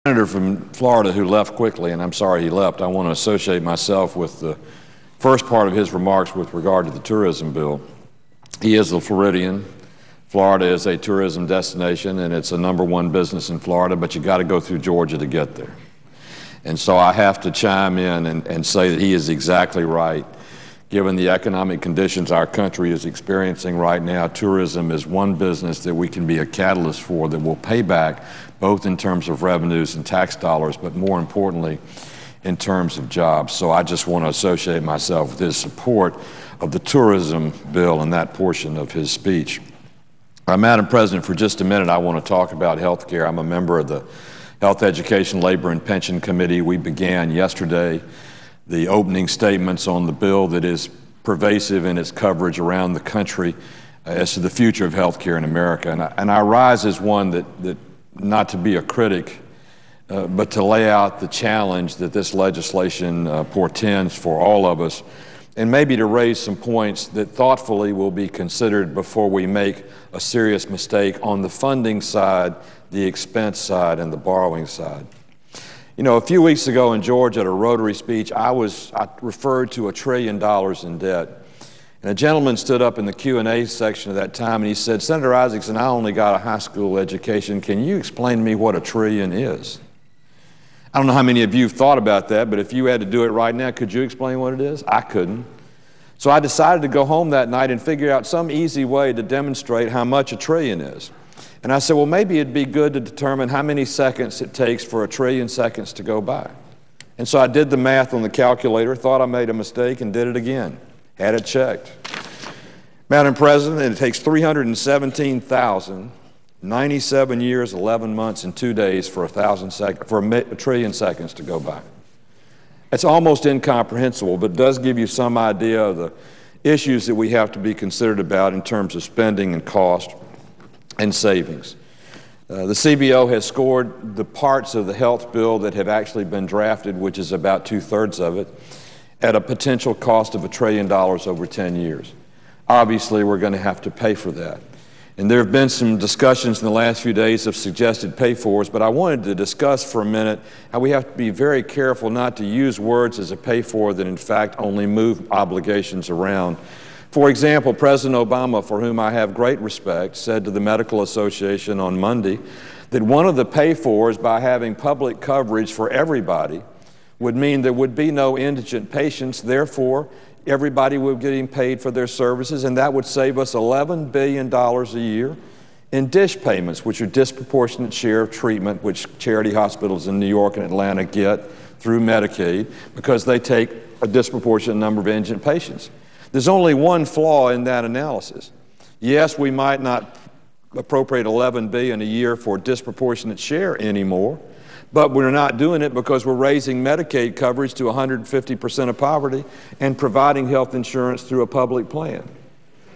Senator from Florida who left quickly, and I'm sorry he left, I want to associate myself with the first part of his remarks with regard to the tourism bill. He is a Floridian. Florida is a tourism destination, and it's a #1 business in Florida, but you got to go through Georgia to get there. And so I have to chime in and say that he is exactly right. Given the economic conditions our country is experiencing right now, tourism is one business that we can be a catalyst for that will pay back both in terms of revenues and tax dollars, but more importantly, in terms of jobs. So I just want to associate myself with his support of the tourism bill and that portion of his speech. Madam President, for just a minute, I want to talk about health care. I'm a member of the Health, Education, Labor, and Pension Committee. We began yesterday the opening statements on the bill that is pervasive in its coverage around the country as to the future of health care in America. And I rise as one that not to be a critic, but to lay out the challenge that this legislation portends for all of us, and maybe to raise some points that thoughtfully will be considered before we make a serious mistake on the funding side, the expense side, and the borrowing side. You know, a few weeks ago in Georgia at a Rotary speech, I referred to $1 trillion in debt. And a gentleman stood up in the Q&A section of that time and he said, "Senator Isakson, I only got a high school education. Can you explain to me what $1 trillion is?" I don't know how many of you have thought about that, but if you had to do it right now, could you explain what it is? I couldn't. So I decided to go home that night and figure out some easy way to demonstrate how much $1 trillion is. And I said, well, maybe it'd be good to determine how many seconds it takes for $1 trillion seconds to go by. And so I did the math on the calculator, thought I made a mistake, and did it again. Had it checked. Madam President, it takes 317,097 years, 11 months, and 2 days for $1 trillion seconds to go by. It's almost incomprehensible, but does give you some idea of the issues that we have to be considered about in terms of spending and cost and savings. The CBO has scored the parts of the health bill that have actually been drafted, which is about 2/3 of it, at a potential cost of $1 trillion over 10 years. Obviously, we're going to have to pay for that. And there have been some discussions in the last few days of suggested pay-fors, but I wanted to discuss for a minute how we have to be very careful not to use words as a pay-for that in fact only move obligations around. For example, President Obama, for whom I have great respect, said to the Medical Association on Monday that one of the pay-fors by having public coverage for everybody would mean there would be no indigent patients, therefore everybody would be getting paid for their services, and that would save us $11 billion a year in DSH payments, which are disproportionate share of treatment, which charity hospitals in New York and Atlanta get through Medicaid because they take a disproportionate number of indigent patients. There's only one flaw in that analysis. Yes, we might not appropriate $11 billion a year for disproportionate share anymore, but we're not doing it because we're raising Medicaid coverage to 150% of poverty and providing health insurance through a public plan.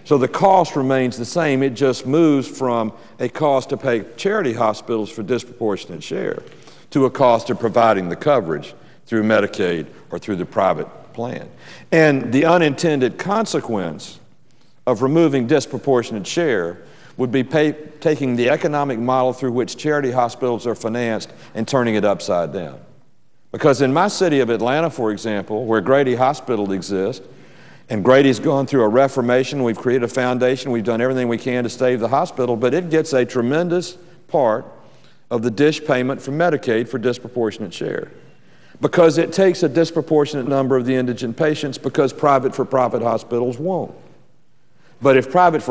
So the cost remains the same. It just moves from a cost to pay charity hospitals for disproportionate share to a cost of providing the coverage through Medicaid or through the private plan. And the unintended consequence of removing disproportionate share would be taking the economic model through which charity hospitals are financed and turning it upside down. Because in my city of Atlanta, for example, where Grady Hospital exists, and Grady's gone through a reformation, we've created a foundation, we've done everything we can to save the hospital, but it gets a tremendous part of the DSH payment from Medicaid for disproportionate share. Because it takes a disproportionate number of the indigent patients because private for-profit hospitals won't. But if for-profit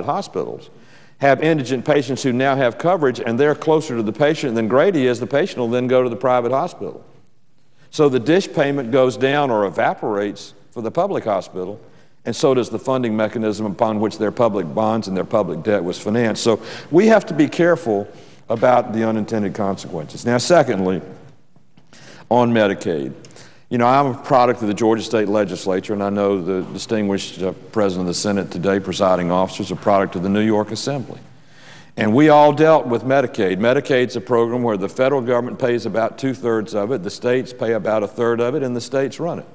hospitals have indigent patients who now have coverage and they're closer to the patient than Grady is, the patient will then go to the private hospital. So the DSH payment goes down or evaporates for the public hospital, and so does the funding mechanism upon which their public bonds and their public debt was financed. So we have to be careful about the unintended consequences. Now, secondly, on Medicaid. You know, I'm a product of the Georgia State Legislature, and I know the distinguished President of the Senate today, presiding officer, is a product of the New York Assembly. And we all dealt with Medicaid. Medicaid's a program where the federal government pays about 2/3 of it, the states pay about 1/3 of it, and the states run it.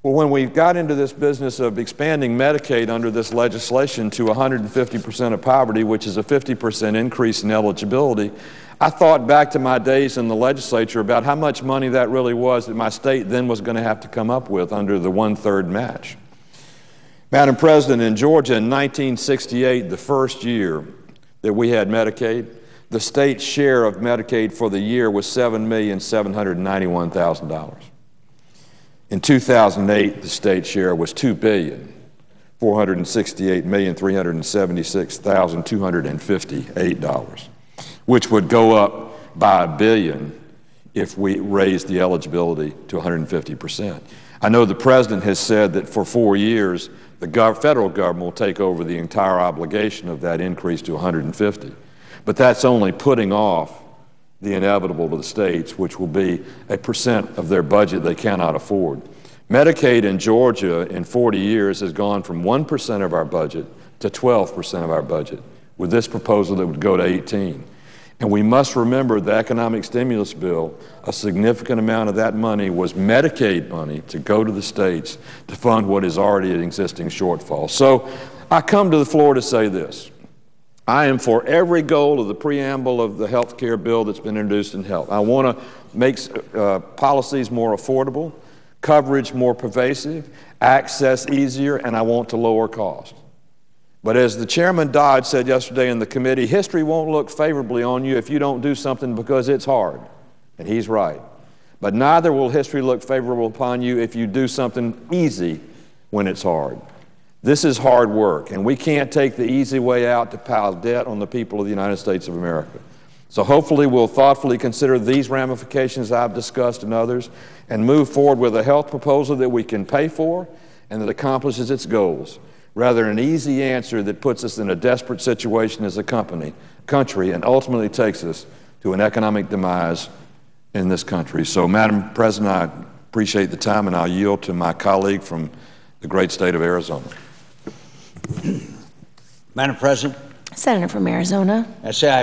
Well, when we got into this business of expanding Medicaid under this legislation to 150% of poverty, which is a 50% increase in eligibility, I thought back to my days in the legislature about how much money that really was that my state then was going to have to come up with under the 1/3 match. Madam President, in Georgia in 1968, the first year that we had Medicaid, the state's share of Medicaid for the year was $7,791,000. In 2008, the state share was $2,468,376,258, which would go up by $1 billion if we raised the eligibility to 150%. I know the President has said that for 4 years, the federal government will take over the entire obligation of that increase to 150. But that's only putting off the inevitable to the states, which will be a percent of their budget they cannot afford. Medicaid in Georgia in 40 years has gone from 1% of our budget to 12% of our budget, with this proposal that would go to 18. And we must remember the economic stimulus bill, a significant amount of that money was Medicaid money to go to the states to fund what is already an existing shortfall. So I come to the floor to say this. I am for every goal of the preamble of the health care bill that's been introduced in health. I want to make policies more affordable, coverage more pervasive, access easier, and I want to lower costs. But as the Chairman Dodd said yesterday in the committee, history won't look favorably on you if you don't do something because it's hard. And he's right. But neither will history look favorable upon you if you do something easy when it's hard. This is hard work, and we can't take the easy way out to pile debt on the people of the United States of America. So hopefully we'll thoughtfully consider these ramifications I've discussed and others and move forward with a health proposal that we can pay for and that accomplishes its goals, rather than an easy answer that puts us in a desperate situation as a country and ultimately takes us to an economic demise in this country. So, Madam President, I appreciate the time, and I'll yield to my colleague from the great state of Arizona. Madam President. Senator from Arizona. I say I